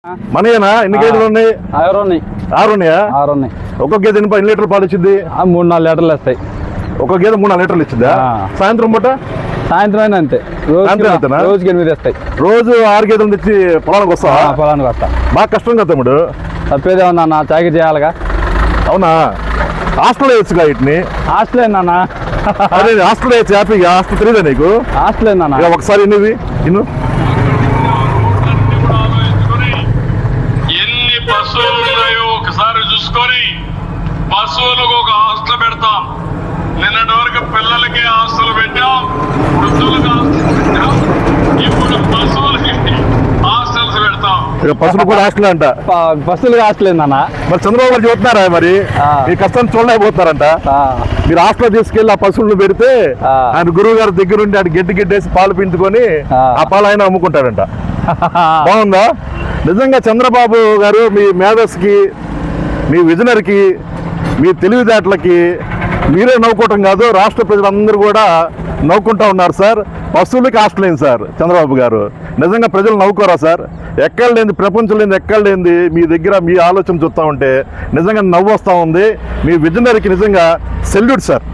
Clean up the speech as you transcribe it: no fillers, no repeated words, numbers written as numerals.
మనయేనా ఎన్ని గేదెలు ఉన్నాయి? 6 ఉన్నాయి. 6 ఉన్నాయా? 6 ఉన్నాయి. ఒక్కొక్క గేదె ఎన్ని లీటర్లు పాలు ఇచ్చింది? 3-4 లీటర్లు వస్తాయి. ఒక గేదె 3-4 లీటర్లు ఇచ్చిందా? సాయంత్రం పూట సాయంత్రం అయినా అంతే. రోజుకి 8 వస్తాయి. రోజు 6 గేదెలు తెచ్చి పొలానికి వస్తా? పొలానికి వస్తా. బాగా కష్టం కదా తమ్ముడు. తప్పేదే ఉన్నా అన్న, చాకరీ చేయాలిగా. అవునా? హాస్టల్ వేయచ్చుగా వీటిని. హాస్టల్ ఏందన్నా? అదే హాస్టల్ వేయచ్చు హ్యాపీగా. హాస్టల్ తెలియదా నీకు? హాస్టల్ ఏందన్నా? ఒకసారి ఇన్ను ఎన్ని పశువులు ఉన్నాయో ఒకసారి చూసుకొని పశువులకు ఒక హాస్టల్ పెడతాం. నిన్నటి వరకు పిల్లలకి హాస్టల్ పెట్టాం, వృద్ధులకు హాస్టల్ పెట్టాం, ఇప్పుడు పశువులకి హాస్టల్స్ పెడతాం. పశువులు కూడా హాస్టల్ అంట. బస్సులు హాస్టల్ ఏందన్నా? మరి చంద్రబాబు గారు చెబుతున్నారా మరి మీ కష్టాన్ని చూడలేకపోతున్నారంట? మీరు హాస్టల్ తీసుకెళ్లి ఆ పశువులను పెడితే ఆయన గురువు గారి దగ్గర ఉండి ఆయన గడ్డేసి పాలు పిండుకొని ఆ పాలు ఆయన అమ్ముకుంటాడంట. బాగుందా? నిజంగా చంద్రబాబు గారు మీ మేధస్కి, మీ విజనరీకి, మీ తెలివితేటలకి మీరే నవ్వుకోవటం కాదు, రాష్ట్ర ప్రజలందరూ కూడా నవ్వుకుంటా ఉన్నారు సార్. పశువులకి హాస్టల్ అయింది సార్ చంద్రబాబు గారు. నిజంగా ప్రజలు నవ్వుకోరా సార్? ఎక్కడ లేని, ప్రపంచం లేని ఎక్కడ లేనిది మీ దగ్గర మీ ఆలోచన చూస్తూ ఉంటే నిజంగా నవ్వు వస్తూ ఉంది. మీ విజనరీకి నిజంగా సెల్యూట్ సార్.